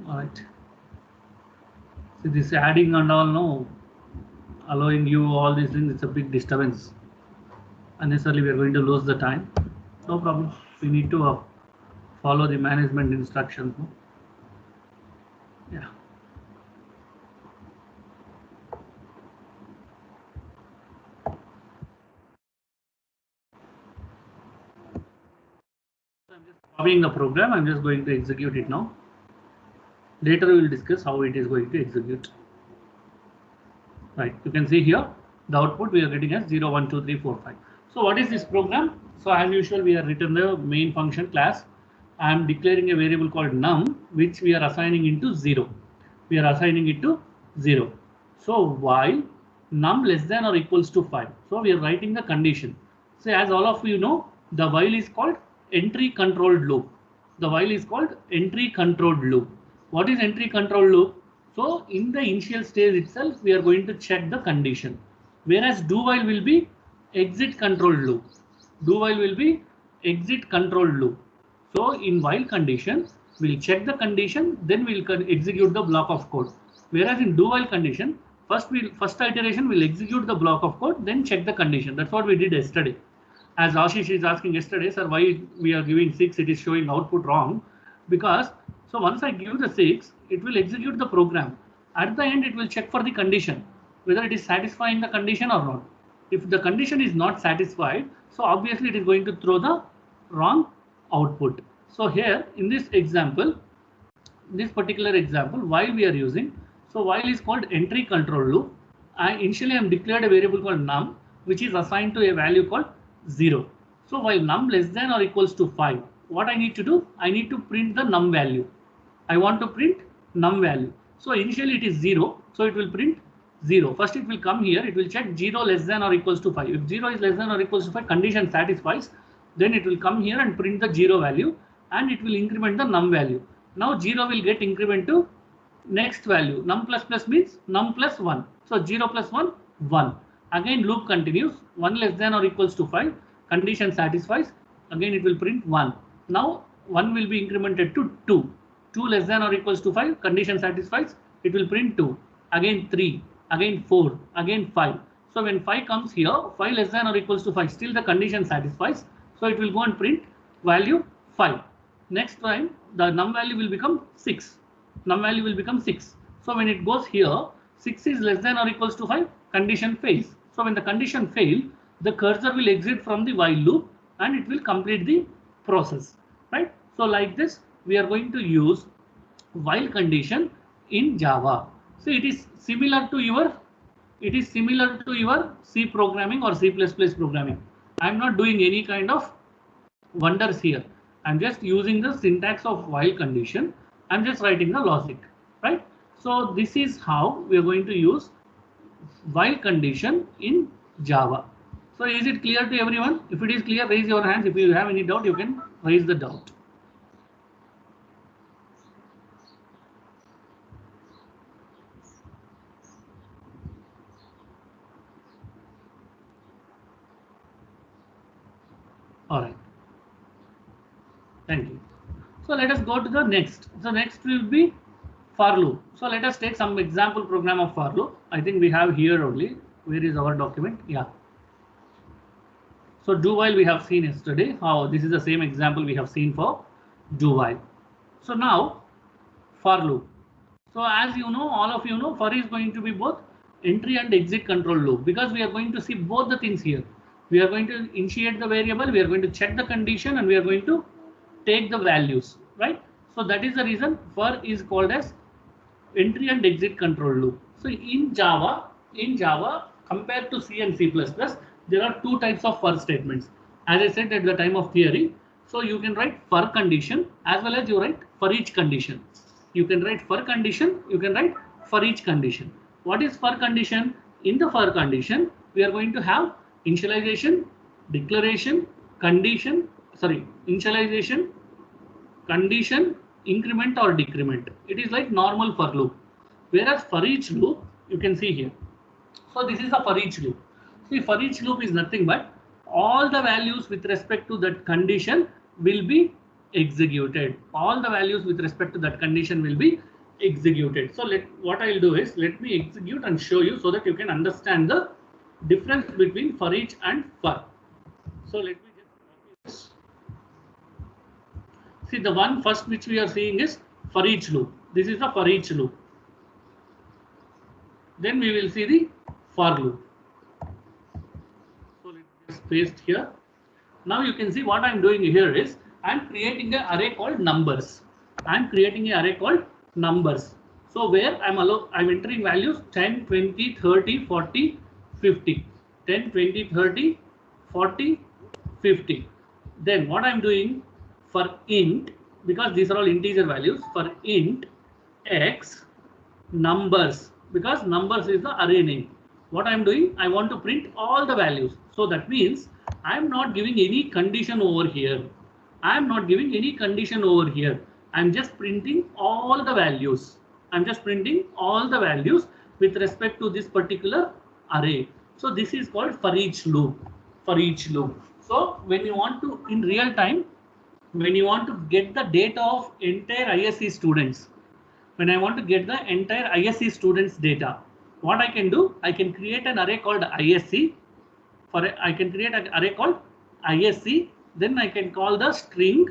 All right. See this adding and all, no, allowing you all these things, it's a big disturbance. Unnecessarily, we are going to lose the time. No problem. We need to follow the management instructions. No? Yeah. I'm just copying the program. I'm just going to execute it now. Later we will discuss how it is going to execute. Right, you can see here the output we are getting as 0, 1, 2, 3, 4, 5. So what is this program? So as usual, we are written the main function class. I am declaring a variable called num, which we are assigning into 0. We are assigning it to 0. So while num less than or equals to 5. So we are writing the condition. So as all of you know, the while is called entry controlled loop. The while is called entry controlled loop. What is entry controlled loop? So in the initial stage itself, we are going to check the condition. Whereas do while will be exit controlled loop. Do while will be exit controlled loop. So in while condition, we'll check the condition, then we'll execute the block of code. Whereas in do while condition, first iteration will execute the block of code, then check the condition. That's what we did yesterday. As Ashish is asking yesterday, sir, why we are giving 6, it is showing output wrong. Because so once I give the 6, it will execute the program. At the end, it will check for the condition, whether it is satisfying the condition or not. If the condition is not satisfied, so obviously it is going to throw the wrong output. So here in this example, this particular example, while we are using, so while is called entry control loop. Initially I am declared a variable called num, which is assigned to a value called 0. So while num less than or equals to 5, what I need to do? I need to print the num value. I want to print num value. So initially it is 0, so it will print 0. First it will come here, it will check 0 less than or equals to 5. If 0 is less than or equals to 5, condition satisfies, then it will come here and print the 0 value, and it will increment the num value. Now 0 will get increment to next value. Num plus plus means num plus 1. So 0 plus 1, 1. Again loop continues. 1 less than or equals to 5. Condition satisfies. Again it will print 1. Now 1 will be incremented to 2. 2 less than or equals to 5. Condition satisfies. It will print 2. Again 3. Again 4. Again 5. So when 5 comes here, 5 less than or equals to 5. Still the condition satisfies. So it will go and print value 5. Next time the num value will become 6. Num value will become 6. So when it goes here, 6 is less than or equals to 5, condition fails. So when the condition fails, the cursor will exit from the while loop and it will complete the process, right? So like this, we are going to use while condition in Java. So it is similar to your C programming or C++ programming. I am not doing any kind of wonders here. I'm just using the syntax of while condition. I'm just writing the logic, right? So this is how we are going to use while condition in Java. So is it clear to everyone? If it is clear, raise your hands. If you have any doubt, you can raise the doubt. All right. Thank you. So let us go to the next. So next will be for loop. So let us take some example program of for loop. I think we have here only. Where is our document? Yeah. So do while we have seen yesterday. How this is the same example we have seen for do while. So now for loop. So as you know, all of you know, for is going to be both entry and exit control loop, because we are going to see both the things here. We are going to initiate the variable, we are going to check the condition, and we are going to take the values, right? So that is the reason for is called as entry and exit control loop. So in Java, compared to C and C++, there are two types of for statements. As I said at the time of theory, so you can write for condition as well as you write for each condition. You can write for condition, you can write for each condition. What is for condition? In the for condition, we are going to have initialization, declaration, condition, initialization, condition, increment or decrement. It is like normal for loop. Whereas for each loop, you can see here. So this is a for each loop. See, for each loop is nothing but all the values with respect to that condition will be executed. All the values with respect to that condition will be executed. So what I'll do is let me execute and show you so that you can understand the difference between for each and for. So let me just copy this. See, the one first which we are seeing is for each loop. This is the for each loop. Then we will see the for loop. So let me just paste here. Now you can see what I'm doing here is I'm creating an array called numbers. I'm creating an array called numbers. So where I'm entering values 10, 20, 30, 40, 50. 10, 20, 30, 40, 50. Then what I'm doing for int, because these are all integer values, for int x numbers, because numbers is the array name. What I'm doing, I want to print all the values. So that means I'm not giving any condition over here. I'm not giving any condition over here. I'm just printing all the values. I'm just printing all the values with respect to this particular array. So this is called for each loop. For each loop. So when you want to, in real time, when you want to get the data of entire ISC students, when I want to get the entire ISC students data, what I can do, I can create an array called ISC. I can create an array called ISC. Then I can call the string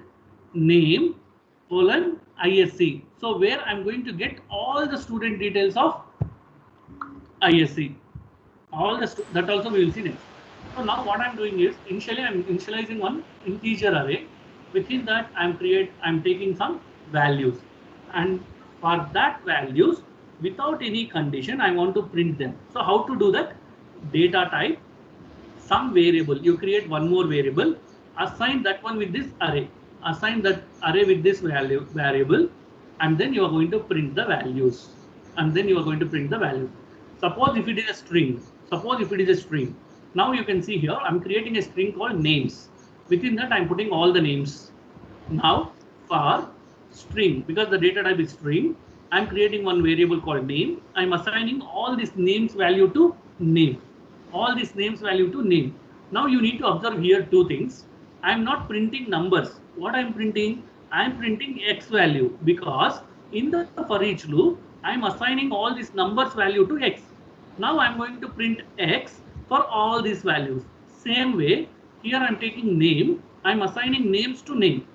name colon ISC. So where I'm going to get all the student details of ISC. All the that also we will see next. So now what I'm doing is initially I'm initializing one integer array. Within that I'm taking some values, and for that values without any condition I want to print them. So how to do that? Data type some variable. You create one more variable, assign that one with this array, assign that array with this variable, and then you are going to print the values. And then you are going to print the value. Suppose if it is a string, suppose if it is a string. Now you can see here I'm creating a string called names. Within that I'm putting all the names. Now for string, because the data type is string, I'm creating one variable called name. I'm assigning all these names value to name. All these names value to name. Now you need to observe here two things. I'm not printing numbers. What I'm printing? I'm printing x value, because in the for each loop, I'm assigning all these numbers value to x. Now I'm going to print x for all these values. Same way, here I'm taking name. I'm assigning names to name.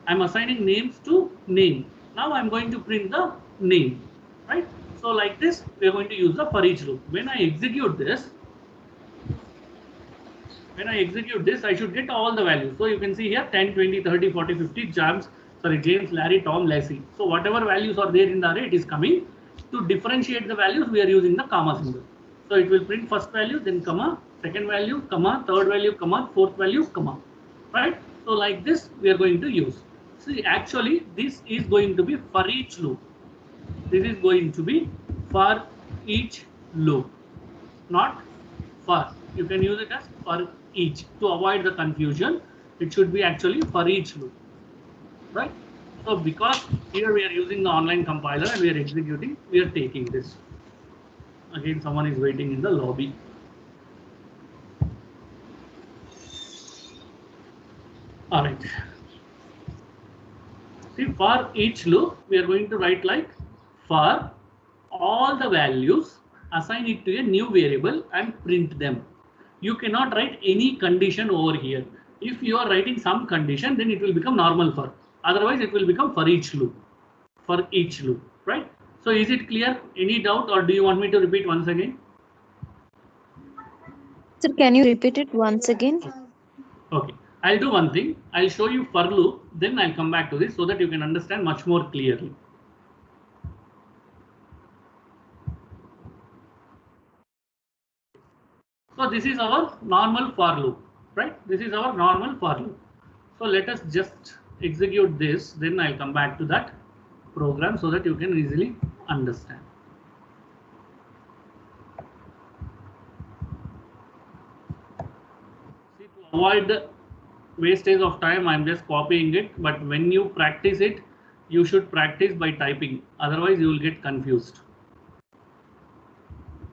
I'm assigning names to name. Now I'm going to print the name, right? So like this, we are going to use the for each loop. When I execute this, I should get all the values. So you can see here 10, 20, 30, 40, 50, James, Larry, Tom, Lassie. So whatever values are there in the array, it is coming. To differentiate the values, we are using the comma symbol. So it will print first value, then comma, second value, comma, third value, comma, fourth value, comma. Right? So like this, we are going to use. See, actually, this is going to be for each loop. This is going to be for each loop, not for. You can use it as for each to avoid the confusion. It should be actually for each loop, right? So because here we are using the online compiler and we are executing, we are taking this. Again, someone is waiting in the lobby. All right. See, for each loop, we are going to write like for all the values, assign it to a new variable and print them. You cannot write any condition over here. If you are writing some condition, then it will become normal for. Otherwise, it will become for each loop. For each loop, right? So is it clear? Any doubt, or do you want me to repeat once again? Sir, can you repeat it once again? Okay. I'll do one thing. I'll show you for loop, then I'll come back to this so that you can understand much more clearly. So this is our normal for loop, right? This is our normal for loop. So let us just execute this, then I'll come back to that program so that you can easily understand. See, to avoid the wastage of time, I'm just copying it, but when you practice it, you should practice by typing, otherwise you will get confused.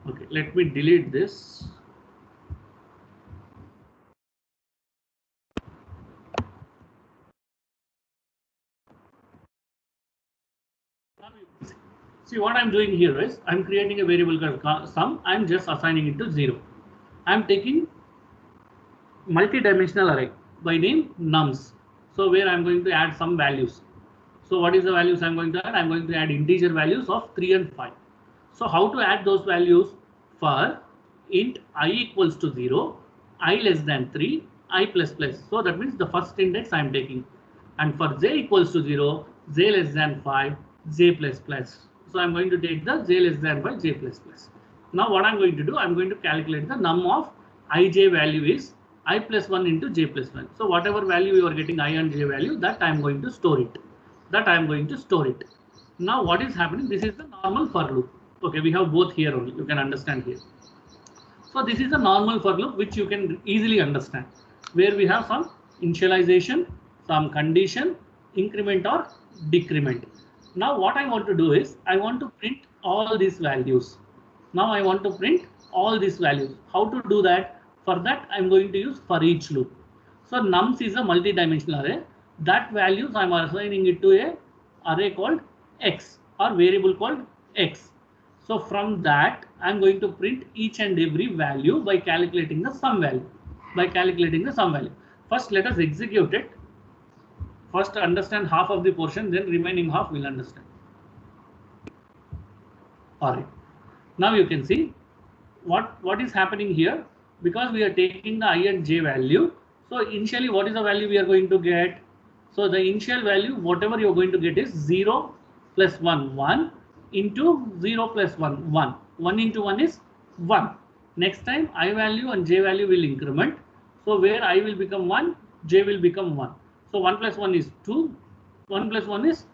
Okay, let me delete this. See, what I'm doing here is I'm creating a variable called sum. I'm just assigning it to 0. I'm taking multi-dimensional array by name nums. So where I'm going to add some values. So what is the values I'm going to add? I'm going to add integer values of 3 and 5. So how to add those values? For int I equals to 0, I less than 3, I plus plus. So that means the first index I'm taking. And for j equals to 0, j less than 5, j plus plus. So I'm going to take the j less than 5, j plus plus. Now what I'm going to do, I'm going to calculate the num of ij value is I plus 1 into j plus 1. So whatever value you are getting I and j value, that I'm going to store it. Now what is happening? This is the normal for loop. Okay, we have both here only. You can understand here. So this is a normal for loop which you can easily understand, where we have some initialization, some condition, increment or decrement. Now what I want to do is I want to print all these values. How to do that? For that I'm going to use for each loop. So nums is a multi-dimensional array. That values I'm assigning it to a array called x or variable called x. So from that I'm going to print each and every value by calculating the sum value. First let us execute it. First understand half of the portion, then remaining half we'll understand. Alright. Now you can see what is happening here, because we are taking the I and j value. So initially what is the value we are going to get? So the initial value, whatever you are going to get is 0 plus 1, 1 into 0 plus 1, 1. 1 into 1 is 1. Next time I value and j value will increment. So where I will become 1, j will become 1. So 1 plus 1 is 2. 1 plus 1 is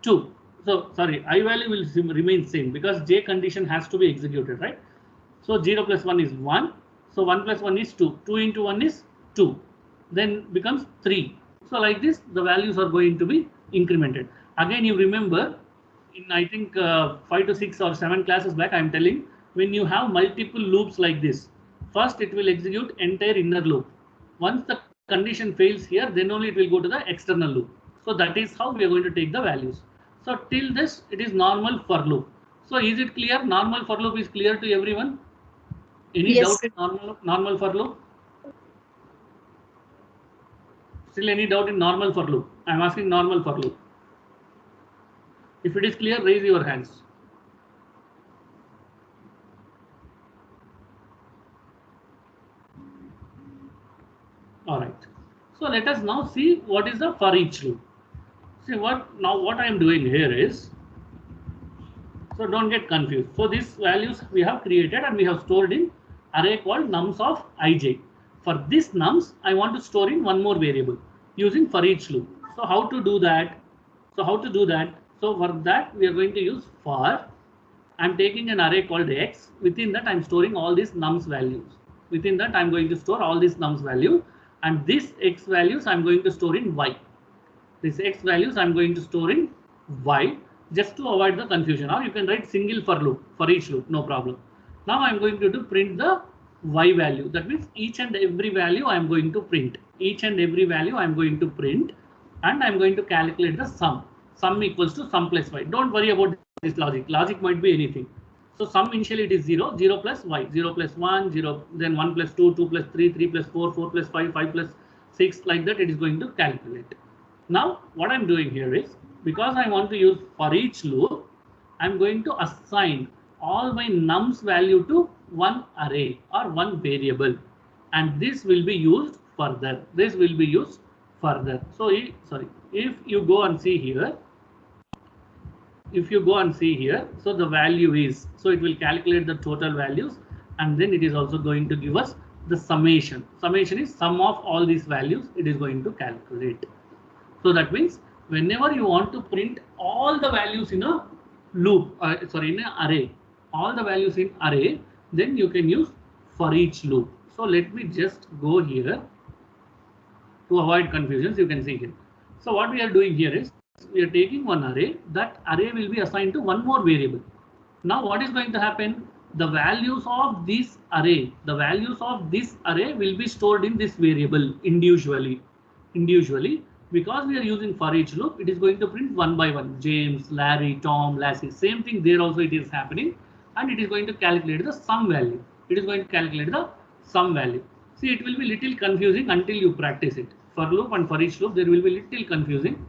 2. So sorry, I value will remain same because j condition has to be executed, right? So 0 plus 1 is 1. So 1 plus 1 is 2. 2 into 1 is 2. Then becomes 3. So like this, the values are going to be incremented. Again, you remember in I think 5 to 6 or 7 classes back, I am telling, when you have multiple loops like this, first it will execute entire inner loop. Once the condition fails here, then only it will go to the external loop. So that is how we are going to take the values. So till this, it is normal for loop. So is it clear? Normal for loop is clear to everyone? Any Yes. doubt in normal for loop? Still any doubt in normal for loop? I am asking normal for loop. If it is clear, raise your hands. All right. So let us now see what is the for each loop. See what I am doing here is, so don't get confused. So these values we have created and we have stored in array called nums of ij. For this nums, I want to store in one more variable using for each loop. So how to do that? So for that we are going to use for. I'm taking an array called x. Within that I'm storing all these nums values. Within that I'm going to store all these nums value, and this x values I'm going to store in y. This x values I'm going to store in y, just to avoid the confusion. Or you can write single for loop, for each loop, no problem. Now I'm going to print the y value. That means each and every value I'm going to print. And I'm going to calculate the sum. Sum equals to sum plus y. Don't worry about this logic. Logic might be anything. So sum initially it is 0, 0 plus y, 0 plus 1, 0, then 1 plus 2, 2 plus 3, 3 plus 4, 4 plus 5, 5 plus 6, like that it is going to calculate. Now what I'm doing here is, because I want to use for each loop, I'm going to assign all my nums value to one array or one variable, and this will be used further. So if you go and see here, so the value is, so it will calculate the total values, and then it is also going to give us the summation. Summation is sum of all these values, it is going to calculate. So that means whenever you want to print all the values in a loop, in an array, all the values in array, then you can use for each loop. So let me just go here to avoid confusions. You can see here. So what we are doing here is, we are taking one array. That array will be assigned to one more variable. Now what is going to happen? The values of this array will be stored in this variable individually. Because we are using for each loop, it is going to print one by one. James, Larry, Tom, Lassie. Same thing there also it is happening, and it is going to calculate the sum value. It is going to calculate the sum value. See, it will be little confusing until you practice it. For loop and for each loop, there will be little confusing.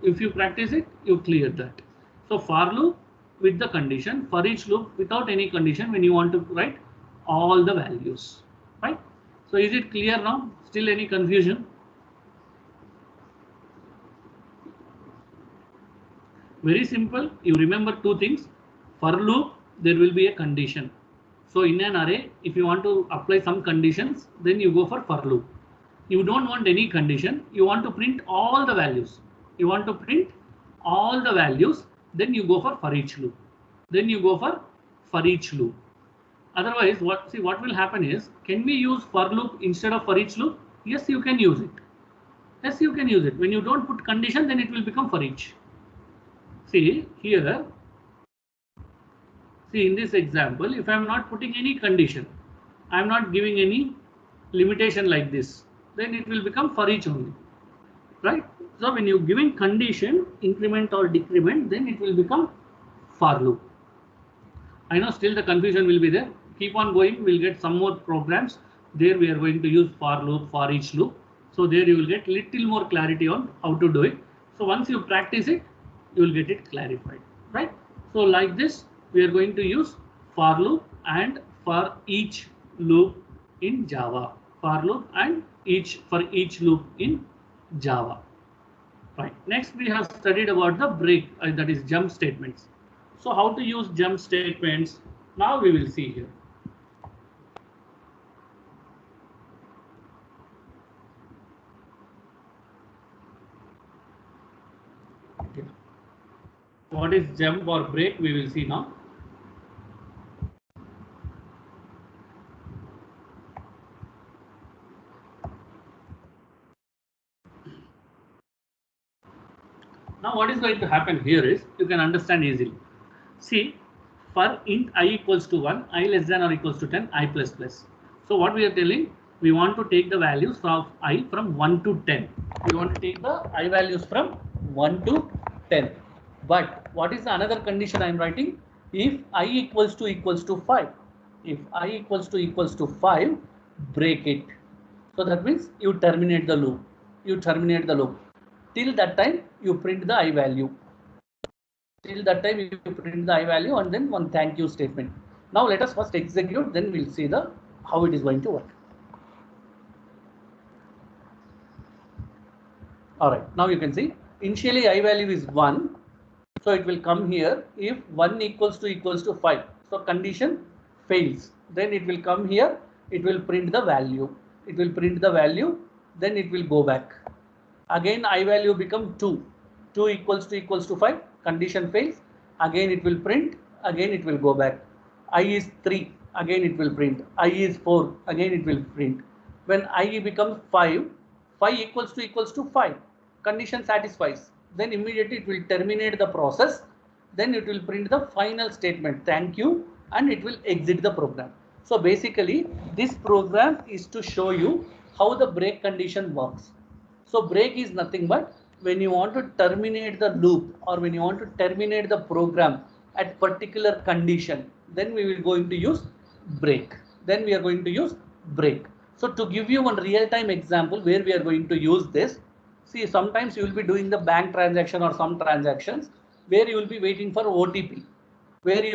If you practice it, you clear that. So for loop with the condition, for each loop without any condition when you want to write all the values, right? So is it clear now? Still any confusion? Very simple. You remember two things. For loop, there will be a condition. So in an array, if you want to apply some conditions, then you go for loop. You don't want any condition. You want to print all the values. You want to print all the values. Then you go for each loop. Then you go for each loop. Otherwise, what will happen is, can we use for loop instead of for each loop? Yes, you can use it. Yes, you can use it. When you don't put condition, then it will become for each. See here, see in this example, if I am not putting any condition, I am not giving any limitation like this, then it will become for each only, right? So when you giving condition, increment or decrement, then it will become for loop. I know still the confusion will be there. Keep on going, we'll get some more programs. There we are going to use for loop, for each loop. So there you will get little more clarity on how to do it. So once you practice it, you will get it clarified, right? So like this, we are going to use for loop and for each loop in Java. For loop and for each loop in Java. Right. Next, we have studied about the break, that is jump statements. So how to use jump statements? Now we will see here. Okay. What is jump or break? We will see now. Now what is going to happen here is, you can understand easily. See, for int I equals to 1, I less than or equals to 10, I plus plus. So what we are telling, we want to take the values of I from 1 to 10. We want to take the I values from 1 to 10. But what is the another condition I am writing? If I equals to 5, if I equals to 5, break it. So that means you terminate the loop. You terminate the loop. Till that time, you print the I value. Till that time, you print the I value and then one thank you statement. Now let us first execute, then we'll see how it is going to work. All right, now you can see initially I value is 1. So it will come here if 1 equals to 5. So condition fails. Then it will come here. It will print the value. It will print the value. Then it will go back. Again I value become 2. 2 equals to 5. Condition fails. Again it will print. Again it will go back. I is 3. Again it will print. I is 4. Again it will print. When I becomes 5, 5 equals to 5. Condition satisfies. Then immediately it will terminate the process. Then it will print the final statement, thank you, and it will exit the program. So basically this program is to show you how the break condition works. So break is nothing but when you want to terminate the loop or when you want to terminate the program at particular condition, then we will going to use break. Then we are going to use break. So to give you one real-time example where we are going to use this, see, sometimes you will be doing the bank transaction or some transactions where you will be waiting for OTP. There it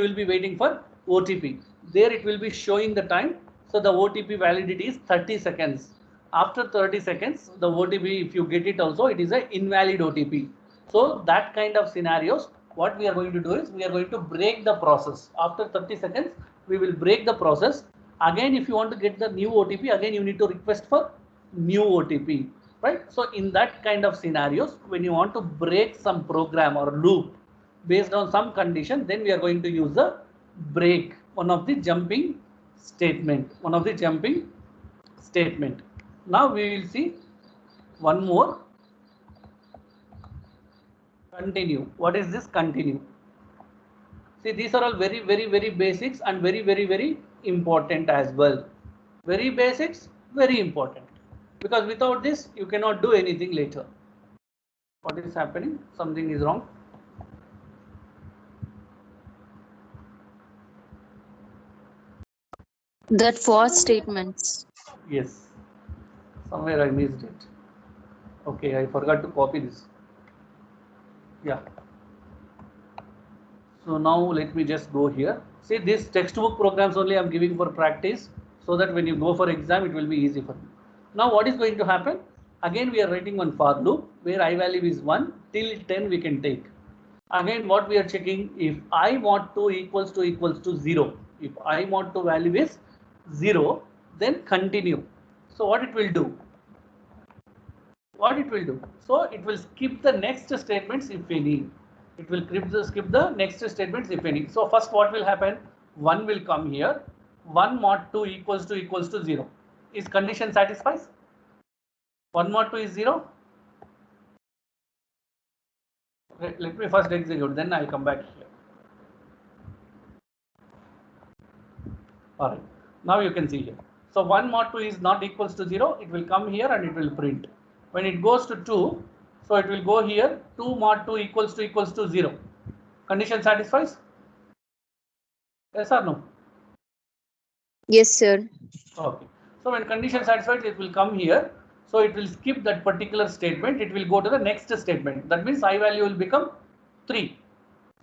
will be showing the time. So the OTP validity is 30 seconds. After 30 seconds, the OTP, if you get it also, it is an invalid OTP. So that kind of scenarios, what we are going to do is we are going to break the process. After 30 seconds, we will break the process. Again, if you want to get the new OTP, again you need to request for new OTP. Right? So in that kind of scenarios, when you want to break some program or loop based on some condition, then we are going to use the break, one of the jumping statement. Now we will see one more. Continue. What is this continue? See, these are all very basics and very important as well. Very basics, very important. Because without this, you cannot do anything later. What is happening? Something is wrong. That for statements. Yes, somewhere I missed it. Okay, I forgot to copy this. Yeah. So now let me just go here. See, this textbook programs only I'm giving for practice, so that when you go for exam, it will be easy for you. Now what is going to happen? Again, we are writing one for loop where I value is 1 till 10 we can take. Again, what we are checking, if I want to equals to 0. If I want to value is 0, then continue. So what it will do? So it will skip the next statements if any. It will skip the next statements if any. So first what will happen? 1 will come here. 1 mod 2 equals to 0. Is condition satisfies? 1 mod 2 is 0. Let me first execute, then I'll come back here. Alright. Now you can see here. So 1 mod 2 is not equals to 0. It will come here and it will print. When it goes to 2, so it will go here. 2 mod 2 equals to 0. Condition satisfies? Yes or no? Yes, sir. Okay. So when condition satisfied, it will come here. So it will skip that particular statement. It will go to the next statement. That means I value will become 3.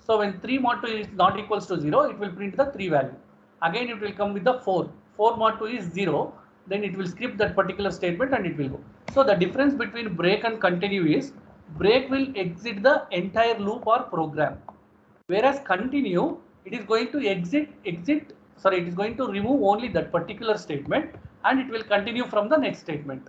So when 3 mod 2 is not equals to 0, it will print the 3 value. Again, it will come with the 4. 4 mod 2 is 0. Then it will skip that particular statement and it will go. So the difference between break and continue is break will exit the entire loop or program. Whereas continue, it is going to it is going to remove only that particular statement and it will continue from the next statement.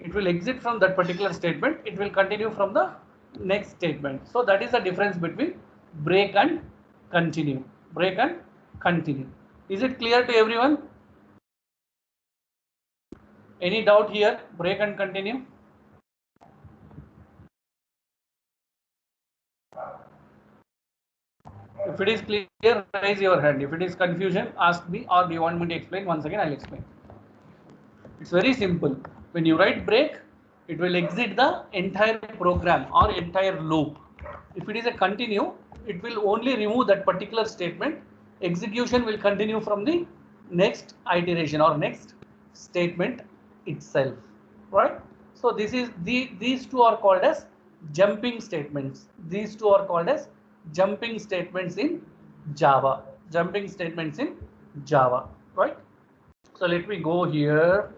It will exit from that particular statement, it will continue from the next statement. So that is the difference between break and continue. Break and continue. Is it clear to everyone? Any doubt here? Break and continue? If it is clear, raise your hand. If it is confusion, ask me, or do you want me to explain? Once again, I'll explain. It's very simple. When you write break, it will exit the entire program or entire loop. If it is a continue, it will only remove that particular statement. Execution will continue from the next iteration or next statement itself, right? So these two are called as jumping statements. These two are called as jumping statements in Java. Jumping statements in Java, right? So let me go here.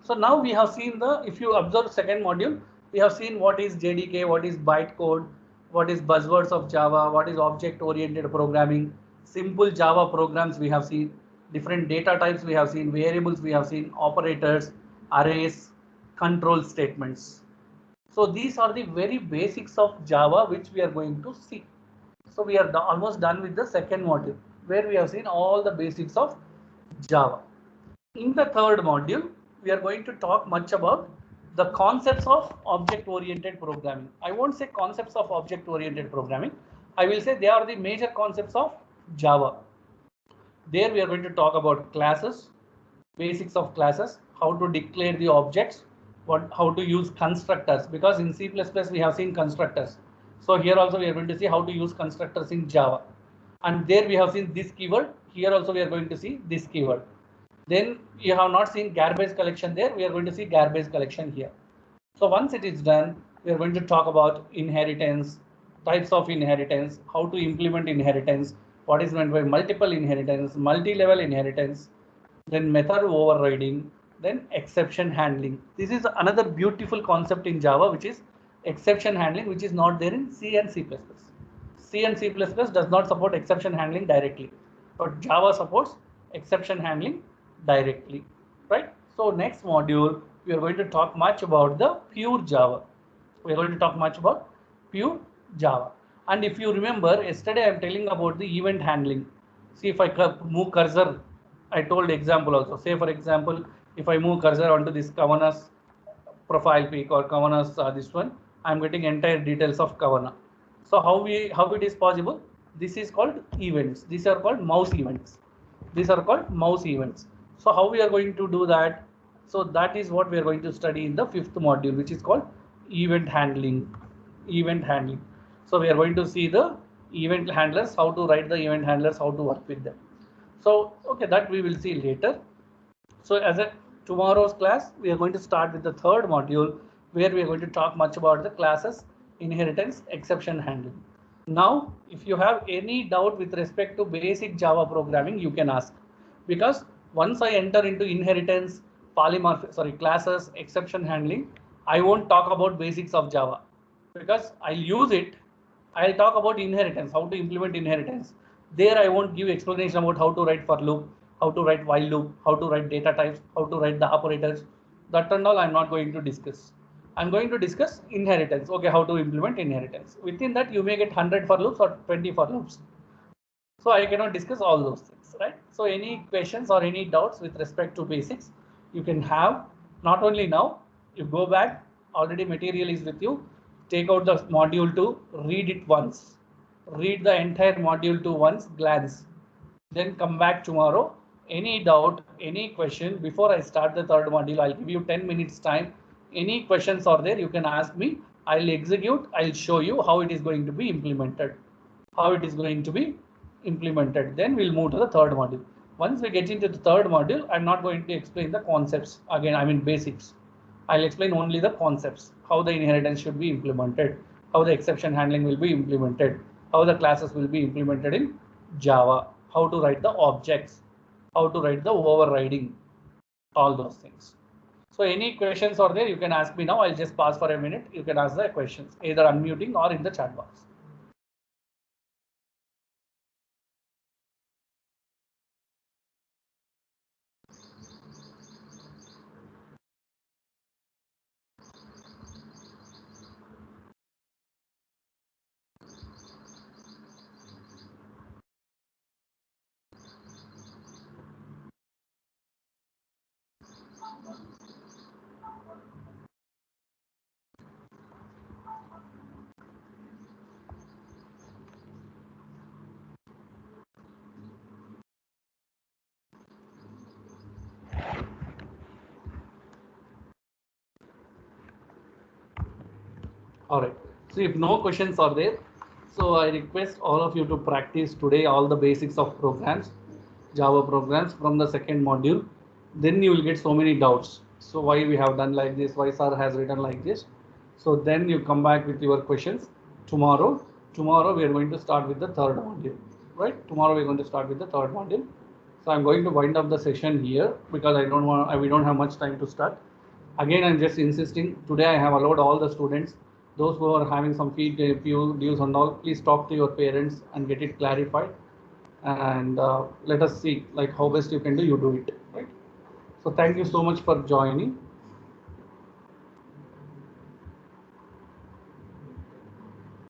So now we have seen if you observe second module, we have seen what is JDK, what is bytecode, what is buzzwords of Java, what is object-oriented programming, simple Java programs we have seen, different data types we have seen, variables we have seen, operators, arrays, control statements. So these are the very basics of Java which we are going to see. So we are almost done with the second module where we have seen all the basics of Java. In the third module, we are going to talk much about the concepts of object-oriented programming. I won't say concepts of object-oriented programming. I will say they are the major concepts of Java. There we are going to talk about classes, basics of classes, how to declare the objects, how to use constructors, because in C++ we have seen constructors. So here also we are going to see how to use constructors in Java. And there we have seen this keyword. Here also we are going to see this keyword. Then you have not seen garbage collection there. We are going to see garbage collection here. So once it is done, we are going to talk about inheritance, types of inheritance, how to implement inheritance, what is meant by multiple inheritance, multi-level inheritance, then method overriding, then exception handling. This is another beautiful concept in Java, which is exception handling, which is not there in C and C++. C and C++ does not support exception handling directly, but Java supports exception handling directly, right? So next module, we are going to talk much about the pure Java. We are going to talk much about pure Java. And if you remember, yesterday I am telling about the event handling. See, if I move cursor, I told example also. Say for example, if I move cursor onto this Kavana's profile pic or Kavana's this one, I am getting entire details of Kavana. So how it is possible? This is called events. These are called mouse events. These are called mouse events. So how we are going to do that? So that is what we are going to study in the fifth module, which is called event handling. event handling. So we are going to see the event handlers, how to write the event handlers, how to work with them. So okay, that we will see later. So as a tomorrow's class, we are going to start with the third module where we are going to talk much about the classes, inheritance, exception handling. Now, if you have any doubt with respect to basic Java programming, you can ask, because once I enter into inheritance, classes, exception handling, I won't talk about basics of Java because I'll use it. I'll talk about inheritance, how to implement inheritance. There I won't give explanation about how to write for loop, how to write while loop, how to write data types, how to write the operators. That and all I'm not going to discuss. I'm going to discuss inheritance. Okay, how to implement inheritance. Within that, you may get 100 for loops or 20 for loops. So I cannot discuss all those things, right? So any questions or any doubts with respect to basics, you can have. Not only now, you go back, already material is with you. Take out the module 2, read it once. Read the entire module 2 once, glance. Then come back tomorrow. Any doubt, any question, before I start the third module, I'll give you 10 minutes time. Any questions are there, you can ask me. I'll execute, I'll show you how it is going to be implemented. How it is going to be implemented. Then we'll move to the third module. Once we get into the third module, I'm not going to explain the concepts. Again, I mean basics. I'll explain only the concepts, how the inheritance should be implemented, how the exception handling will be implemented, how the classes will be implemented in Java, how to write the objects, how to write the overriding, all those things. So any questions are there, you can ask me now. I'll just pause for a minute. You can ask the questions, either unmuting or in the chat box. All right. So if no questions are there, so I request all of you to practice today all the basics of programs, Java programs from the second module. Then you will get so many doubts. So why we have done like this? Why sir has written like this? So then you come back with your questions tomorrow. Tomorrow we are going to start with the third module, right? Tomorrow we are going to start with the third module. So I'm going to wind up the session here because we don't have much time to start. Again, I'm just insisting, today I have allowed all the students, those who are having some few dues and all, please talk to your parents and get it clarified. And let us see like how best you can do, you do it, right? So thank you so much for joining.